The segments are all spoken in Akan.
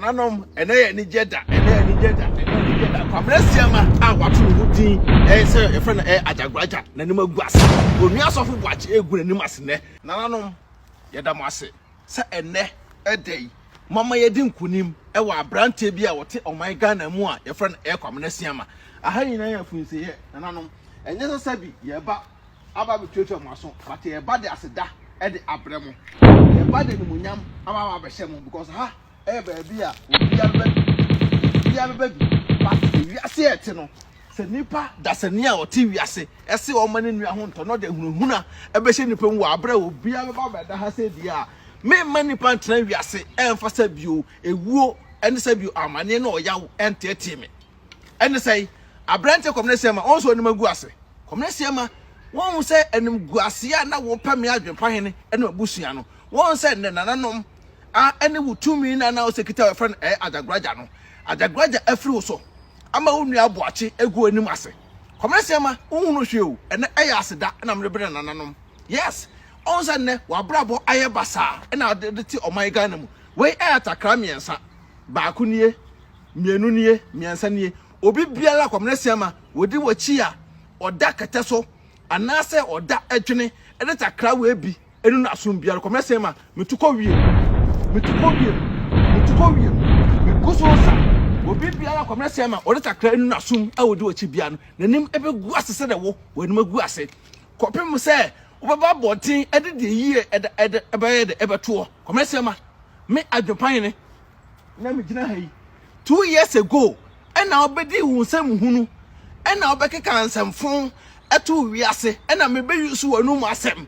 nananom ene ni jeda kwamra Asiamah a wato hudin say e friend Ajagurajah nanim agu ase onu asofo boache egu nanim ase ne nananom yeda mo ase se ene edai mama yedi nkunim e wa abrante bi a wote oman Ghana mu a ye friend kwamra Asiamah aha nyina ya funse ye nananom enye so sabi ye ba aba betwetwe mo aso but ye ba de aseda e de abremo ye ba de nimunyam ama ba behye mo because ha e ba bia obi baby but wiase ete no se nipa da se ne a oti wiase ese o mane nua ho nto no de hunhuna e be hye nipa mu abra obi ba da ha se dia me mani pantena wiase emfa sa bio ewuo ene sa bio amane na oyawo entete me ene sei abrante kwamna Asiamah onso onim agu ase kwamna Asiamah won se enim gu ase ya na wo pame Adwenepahene ene abusua no won se ne nananom a ene wutumi na o sekita friend Ajagurajah no Ajagurajah afri wo so ama wonu aboache egu anim ase kwamna Asiamah unhunu hwe o ene eya aseda na mrebre nananom yes onza ne wabrabo aye basa ena de ti oman Ghana mu we atakra miensa ba akunie mienu nie miensa nie obi biala kwamna Asiamah wodi wachi a oda kete so anase oda adwene ene takra we bi enu na asom biala kwamna Asiamah metuko wie mikusosa obi biala kwamna Asiamah oda takra enu na asom a wodi wachi bia no nanim ebegu asese de wo wanim agu ase kopem se obaba botin edede yie ebe ebeto kwamna Asiamah me Adwenepahene na me gina hayi 2 years ago ena obedi wunsam hunu ena obekeka nsamfon eto wiase ena me be yusu wanum asem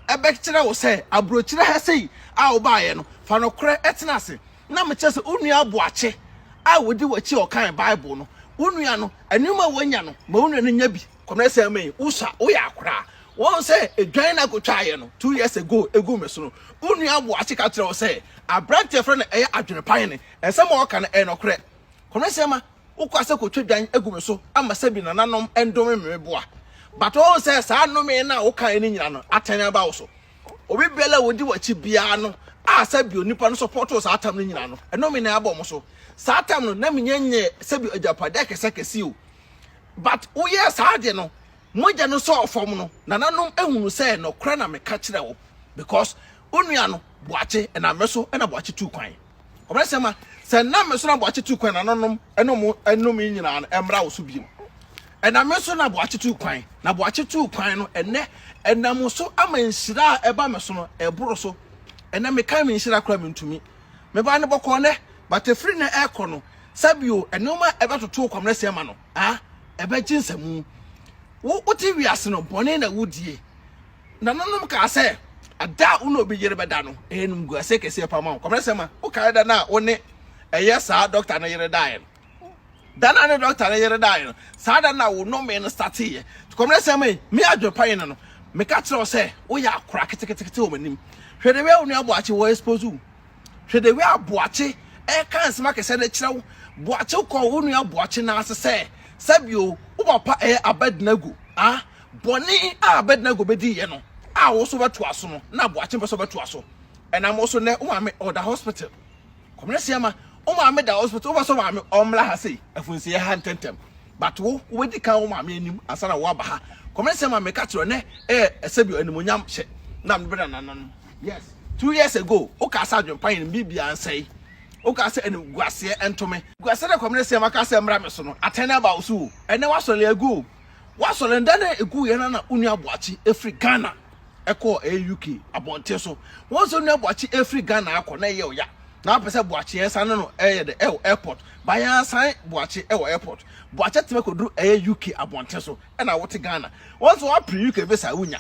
ebe kire wo se abrochire ha sei a obaye no fa no kore etena ase na me chese onua aboache a wodi wachi okan Bible no onua no anuma wanya no ma onua no nya bi kwamna Asiamah usa oya akora won say edwan na go twaye no 2 years ago egu me so no onua aboache ka kire wo se abrante friend Adwenepahene ensem o ka no enokore kwamna Asiamah ukwase ko twedwan egu me so ama sabi nananom endome meboa but won say sa anome na wo kan ni nyina no atanya ba wo so obi bela wodi wachi bia no a sabi onipa no support wo sa atam ni nyina no enome na aba mo so sa atam no na menyenye sabi ajapade kese o but wo ye sa de no moja no so ofom no nananom ehunu say no kra na meka kire wo because onua no boache na meso na boache tu kwan kwamna Asiamah se na meso na boache tu kwan nananom enom nyina no emra wo so biem ena meso na boache tu kwan na boache tu kwan no enam so ama nhira eba meso no eboro so ena meka me nhira kra me ntumi me ba ne bokọ ne but free na ekono sabio enoma eba toto kwamna Asiamah no eba jinsamu wo ti wiase no bone na wodie nananom ka se ada uno bi yere beda no enum gu ase kese pa ma kwamna Asiamah wo ka da na wo ne sa doctor na yere dae dana ne doctor na yere dae no sa da na wo no me no start ye kwamna Asiamah me Adwenepahene no me ka kire se wo ya akora ketekete o manim hwede we onu aboache wo expose hwede we aboache kan sema kese na kire wo boache ko onu aboache na ase se sabio wo papa abednago boni abednago bedi ye no wo so beto aso no na boache be so beto aso enam so ne wo ame order hospital kwamna Asiamah wo ame da hospital wo so ame omla ha sei afunsi ye ha tentem but wo wedi kan wo ame anim asana wo aba ha kwamna Asiamah me ka kiro ne sabio animonyam hye na me beda nanan yes 2 years ago wo ka sa Adwenepahene bibia ansai o ka se enu guase entome guase na kwamna Asiamah ka se mra me so no atena ba usu ene wasole agu wasole ndana egu ye na unu aboachi efri Ghana eko UK abonte so wonso unu aboachi efri Ghana akọ na ye oya na apese boachi ensa no eye de airport bayan san boachi airport boachi teme koduru UK abonte so na wote Ghana wonso wa pre UK visa unya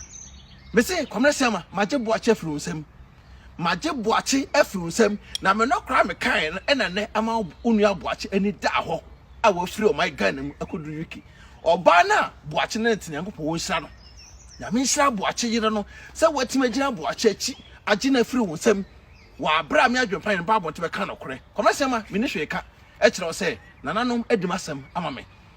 me se kwamna Asiamah maje boachi efri unsem maje boache afirunsam na me no kra me kan ena ne ama onua boache ani da ho a wo firi o my Ghana mu akodu UK oba na boache na tinyankopɔ wo nhira no ya me nhira boache yire no se watima gina boache achi agi na firi wunsam wa abra me Adwenepahene ba bonte be kan okore kwamna Asiamah me ne hweka e kire o se nananom adimasam ama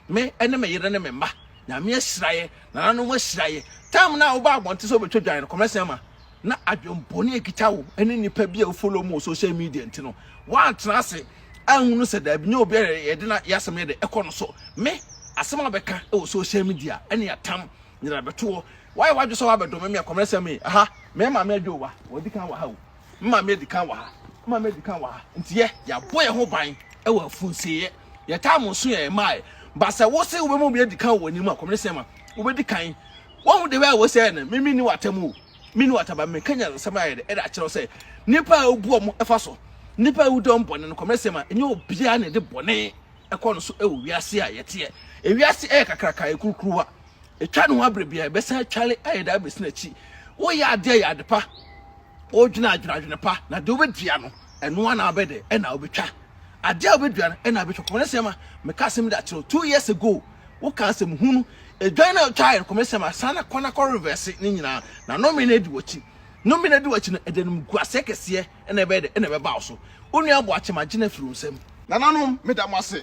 me ene me yire ne me mma na me ahiraye nananom ahiraye tam na wo ba bonte so betwadwan kwamna Asiamah na adwomboni ekitawo ene nipa bia follow mo social media ntino wa trase anhunu se da bi nye obi ye de na yasem ye de ekono so me asem abeka e wo social media ene atam nyina beto why wadwo so abedo me akomrese me aha me ma me adwo wa wodi kan wa ha wo ma me di kan wa ha ma me di kan wa ha nti ye ya boye ho ban e wa funsie ye tam so ye mai ba se wo se wo be mo be di kan wo ni mu akomrese ma wo be di kan wo de we wo se na mimi ni watamu mini wataba me kanya nsama ye de e da kire se nipa obu omo efa so nipa udom bone no komrese ma enye obia na de bone ekono so e wiase a yete e wiase e kakraka e kurukruwa etwa no abrebia e besa twale e da besi na chi wo ya ade ya adepa o dwuna adwenepah na de obedua no eno na abede e na obetwa ade obedua no e na betwa komrese ma me kasem da kire 2 years ago wo kasem hunu edwan na twale komrese ma sana kona ko reverse ni nyina na nominate wochi no wachi no edenum guase kese e na ebe de e na ebe ba so onu abo achemagina firu nsem nananom medamase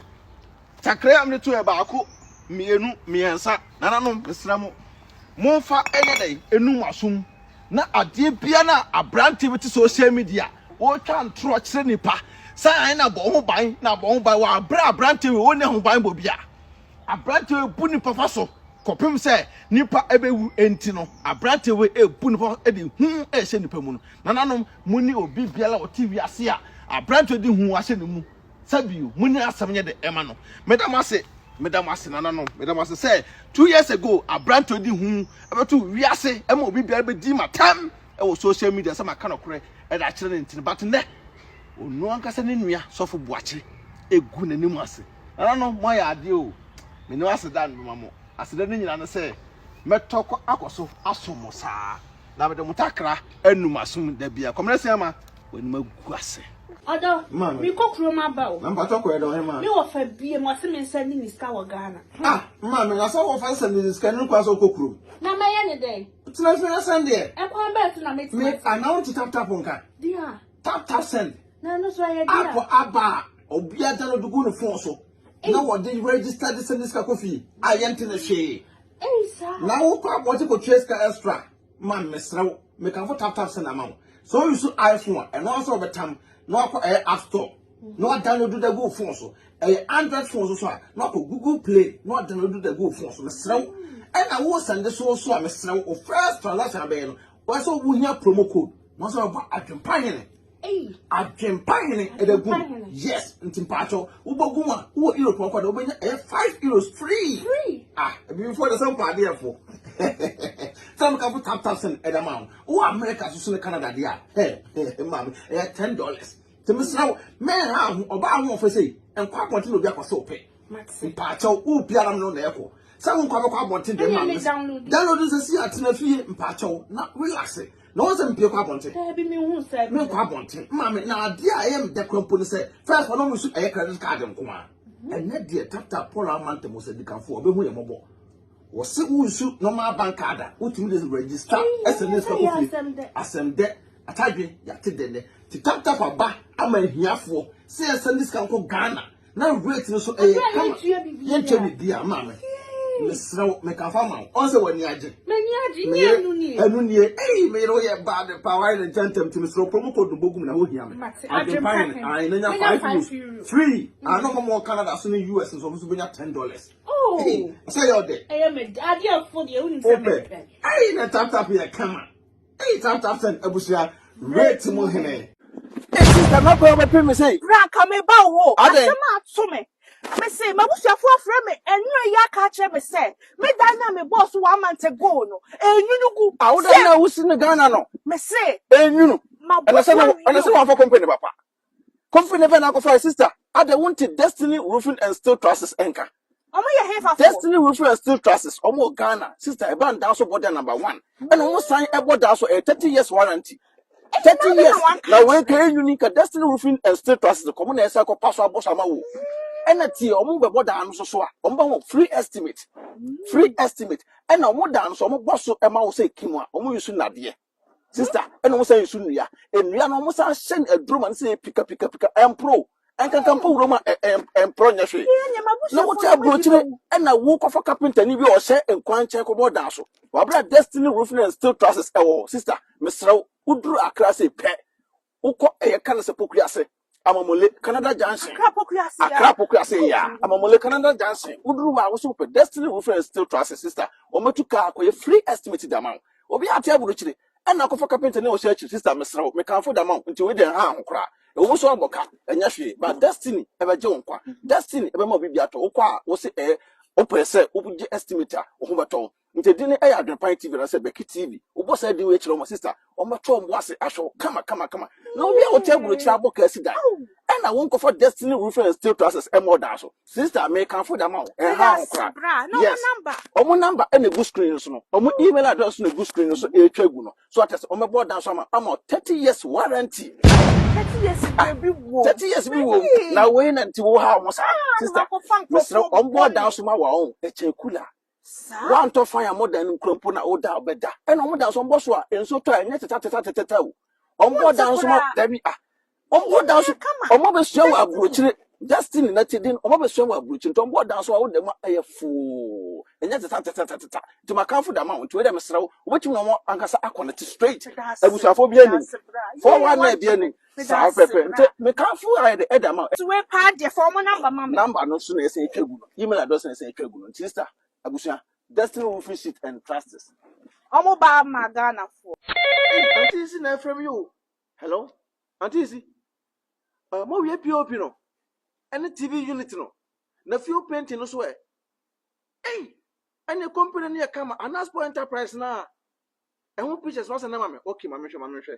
takre amne to e ba ako mienu miensa nananom mesramo monfa enye dai enum asum na ade bia na abrante beti social media wo twa ntro kire nipa sai na bo ho ban wa abrante we woni ho ban bo bia abrante we bu nipa fa so kopim se nipa ebewu enti no abrante we ebu nipa e de hu e hye nipa mu no nananom muni obi biala o TV ase a abrante de hu ahye ne mu sabio muni asam nye de ema no medamase nananom medamase say 2 years ago abrante de hu abeto wiase ema obi biala be di matam e wo social media sama kanokore e da kire ne ntini but ne onu ankasa ne nua sofo buakire egu nanim ase nananom mo ya ade o me no ase dan mamo asede ne nyina ne se metoko akoso asomo saa na bede mutakra anum asum da bia komrese ama wani maguase Odo mi kokro ma ba o na mpato ko edo he ma mi wo fa bie mo se me send ni ska wo Ghana ma me na so wo fa send ni ska ni kwa so kokro na ma ye ne dey tina fe send e kwa ba tu na me me announce tap nka dia tap send na no so ye dia apo aba obia da no dugu no phone so na wo dey register this send ska kofi ayente na hwe sir na wo kwa bo ko trace ka extra ma mesrew me kan for tap send amount so you use iPhone and also betam no akọ App Store no download the go phone so Android phone so no akọ Google Play no download the go phone so mesrew and I will send this so mesrew o first transaction be no wo so wo hia promo code no so ba Adwenepahene Adwenepahene e da gu yes ntimpacho wo bogu ma wo Europe ko da wo benya 5 euros free before the some party for some can put tap send at amount. Oh, America to Canada, dear. Hey, ma'am, $10. To Miss Now, man, how about one for say, and quite want to be a so pay. Maxi Pacho, who piano no echo. Some come up wanting them. Download is a sea at fee in Pacho, not relaxing. No one's pure wanted. Me said, no wanting. Mammy, now, dear, I am the company said, first one, we should a credit card and come on. And that dear tap Paula Mante was said, you can for a mobile. Was se unsu normal bank card utimi dey register SMS ka kofi asem de atadwe yate de ti tap aba ama hiafo se SMS kan ko Ghana na rate no so kama yenche bi bia ma me mesraw me ka fa ma on se wani age me enu nie me ro ye bad power and gentem ti mesraw promo code bogum na ho hia me Adwenepahene ai na nya 5 euros free ano mo Canada so ni US so benya $10 Hey, say your day. I am a daddy for the only family. Hey, na tap here, come on. Hey, tap send abusia. Rate mo hene. Hey, sister, no go be me say. Ranka me ba wo. Asema to me. Me say, mabusiafo afre me enyo ya ka kire me say. Me dan na me boss 1 month ago no. Enyu gu. Awuda na wusi ne Ghana no. Me say, enyu no. Ana say one for company papa. Company be na go for sister. Ade wanted Destiny Roofing and Steel Trusses enka. Destiny Roofing and Steel Trusses, almost Ghana, sister, a band down so border number 1. And almost sign a border so a 30 years warranty. 30 years. Now, when can unique Destiny Roofing and Steel Trusses, the common air cycle pass our boss amawu. And a tea or move a border and so free estimate. Free estimate. And now more down so boss so a mouse say Kimwa, almost soon dear. Sister, and almost say soon ya. And we are almost send a drum and say pick up, I am pro. And can come Roma and Pronyashe. No, what I brought you and I walk off a carpenter, and you or say and quite check about Dasso. Wabra Destiny Roofing and Steel Trusses, sister, Miss Row, who drew a class a pet, who caught a cancer pocriase, Amamole Canada Junction. Akra Pokuya say ya. Amamole Canada Junction. Udruwa was super destiny with friends still trust sister. Ometuka ko free estimated amount. Obi ati aburuchire. And na kofa carpenter ne o search sister mesra me kan for the amount until we den ha nkra. E wo so aboka enya hwe but destiny e be je nkwa. Destiny e be ma bibia to wo kwa wo se opese obuje estimator wo beto. Nti di ne Adwenepahene TV na se Beki TV. Wo say di we kire o sister. O meto mo ase ahwo kama. Na obi a o te aburuchire aboka asidan. And I won't go for destiny reference still process and more dash. Sister, may come for the amount. And how crap. Yes. Number. Number and a good screen. So, email address on a good screen. So, a tribunal. So, at on my board down some amount 30 years warranty. 30 years, 30 years we will. Now, wait until how was sister. Mr. On board down some our own. A cooler. One to fire more than Crumpuna or down better. And on down some boss and so try and yet on board down some Debbie. Board down some show abruchire Justin Natidin, almost show abruching to board down so I would them a fool. And yet to my comfort amount to them so which you know Ankasa Aquanity straight. I was for being for 1 night being South Pepper. Me can't fool I the amount. To a part the former Number no sooner as a tribunal. Email address and say tribunal. Sister Abusia, Destiny will fish it and trust us. Omo ba Magana for. Auntie is in from you. Hello? Auntie is more we POP no. Any TV unit no. Na few painting no swear. Hey, and your company near come an Aspo Enterprise na. And who pictures was a name? Okay, my mission.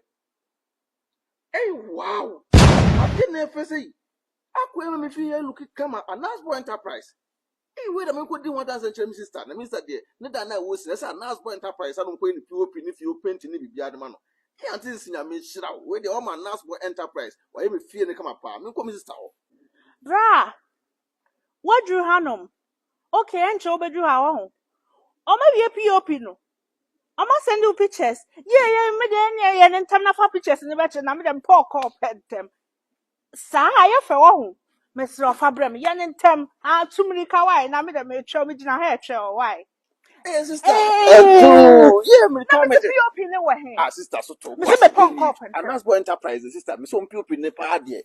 Hey, wow. I didn't ever say. I couldn't me feel look come an Aspo Enterprise. Hey, wait a minute, could do 1,000 sister. Na Mr. Dear, Neda was an Aspo Enterprise. I don't go in POP if you paint in the yard man. Can't see a me shit out. Where the Oman Aspo Enterprise. Why you fear they come apart? Me come sister. Bra, what drew Hanum? Okay, and show bedroom our own. Or maybe a POP no. I must send you pictures. Yeah, and time for pictures in the batch and I'm them poor call pet them. Sa, I for one. Mr. Fabrem, yan and tem, too many kawaii, and I'm them a show me in a hair show. Why? Hey, sister. Yeah, me come POP in the way. Ah, sister, so to Mr. Pop and Aspo Enterprise, sister, me some POP in the party.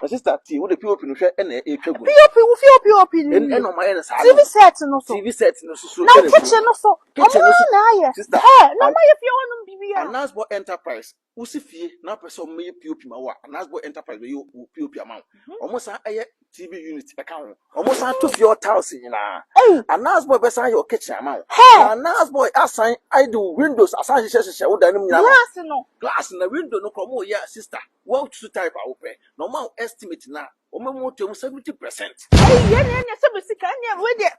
Sister, T, what the POP in the and a POP in and on my end, TV set no so. TV set no so. Now kitchen no so. Sister. Hey, no my if you want to be an Aspo Enterprise. Usifie na person me POP ma wa an Aspo Enterprise we POP amount. Almost a TV unit account. Almost to your house na. An Aspo be sign your kitchen amount. An Aspo assign I do windows assign she wo dan mu glass na window no komo ya sister. What to type open. Normal estimate na omo to 70%. Yeah, so we see can we the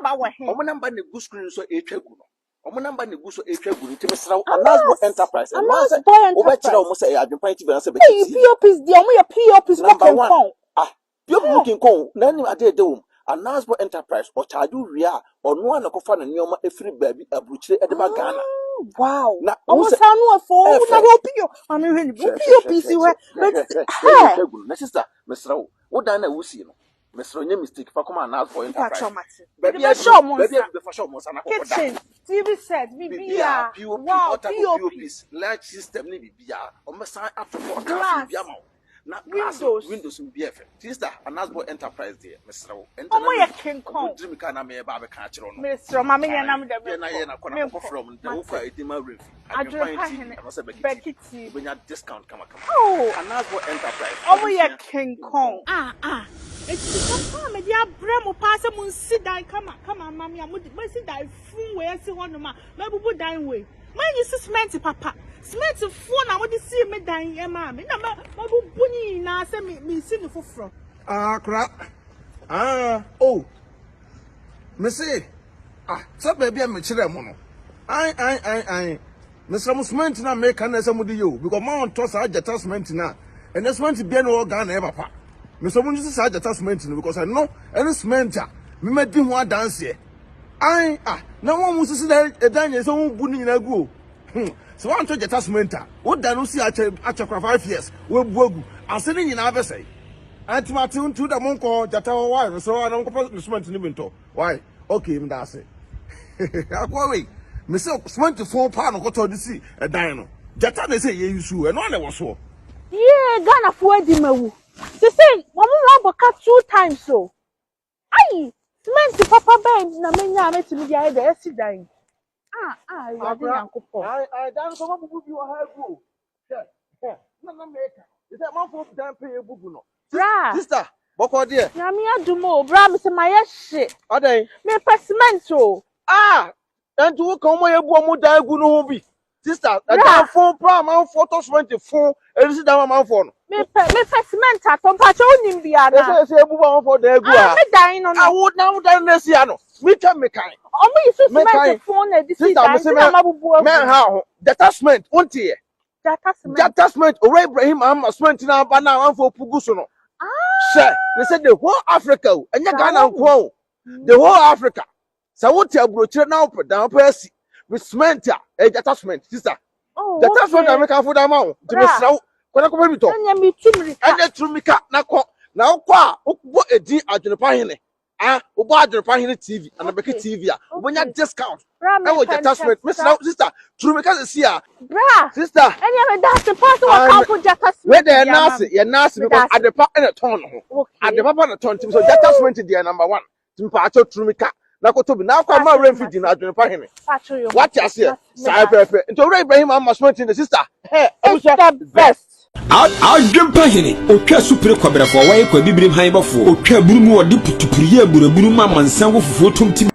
number wa he. Omo number ne good screen so e twagu no. Omo number ne guso e twagu nti mesra an Aspo Enterprise and man say obekira omo say Adwenepahene TV na say Beki POPs di omo ya POPs working con POP working con na ni ade de wom an Aspo Enterprise o charge ria ono na kofa na nioma efiri baabi aburuchire e de ba Ghana. Wow. Na omo sa no afo na go PO ami hwe POPs we na sister mesra wo dan na wusi no Mr. Nye mistake for come and ask for Enterprise. Baby, I show monster. Kitchen, TV set, BBR, wow, POPs, large system, BBR. Almost up to 4 glass. Now, windows will be effect. Sister, an Aspo Enterprise there, Mr. Oh, King Kong. Dream can I may have a catcher on Mr. Mammy and I'm the from the Ufa Edema Riff. Adwenepahene, Beki TV. When your discount come. Oh, an Aspo Enterprise. Oh, King Kong. It's the time, dear Bremo pass a moon sit down. Come on, mammy. I'm with the die fool where I see one of my maybe dine way. Mine is smelty, papa. Smelty phone. I want to see me dying, mammy. No, my bunny now send me sing for from. Crap. Oh. Missy. So baby, I'm a children. I. Mr. Musment now make an somebody you because Mount Toss I just attachment now. And that's meant to be an organ ever. Mr. Munisi said attachment because I know any cement. Me met him one dance here. No one wants to see that a dance so bunny in a go. So I want to attachment. What done see at 5 years? We'll go. I'm sitting in our say. And to my tune to the monk or Jatawa wire, so I don't compose the cement in the Why? Okay, that's it. I worry. Mr. Cement to 4 pounds got to the sea a dino. Jatan they say you sue and all that was so. Yeah, Ghana for di mawu. They say mama cut 2 times so. Aye, cement papa ben na menya metimi dia e dey sidan. I was Yankopon. I dance over bubu bi o ha gu. Na make. Is that man for dan pay bubu no? Sister, boko there. Na me adumo, bra me say my shit. Oday. Me cement so. And to come my ebu dan gu no ho bi. Sister, that phone pram man photo 24 and sit down man phone. Me cement atom pa cho nim bia na. Say ebu man for dan gu Me dan no. I would now dan na sia no. Me tell me kind. Omo yisu cement phone na this is na mabubu. Man how detachment won't here. Detachment or Ibrahim cement na ba na man for pugu so no. Sir, they said the whole Africa and Ghana ko. The whole Africa. So what you broche now put down person with cement a detachment sister. Detachment I make for that man. To be so when I come to talk. Anya mi tumri. Anya tumika na ko. Na kwa ukbo edi Adwenepahene. Ubo Adwenepahene TV and Abeke TV when you discount. I will detachment. Sister, tumika is here. Bra. Sister. Anya me that's the person what come for detachment. Where they nasi, you nasi because at the part in a ton. At the papa in a ton. So detachment is the number 1. Timpacho tumika. Na ko to bi na kwa ma refugee na Adwenepahene. What you say? Sai pepe. Into Ibrahim cement in the sister. Hey, it's the best. Adwenepahene otwa supire kwabrafo wa ye kwa bibrim han bafo otwa burumu odi putupuriye buraburu ma mansan wo fufuo tomti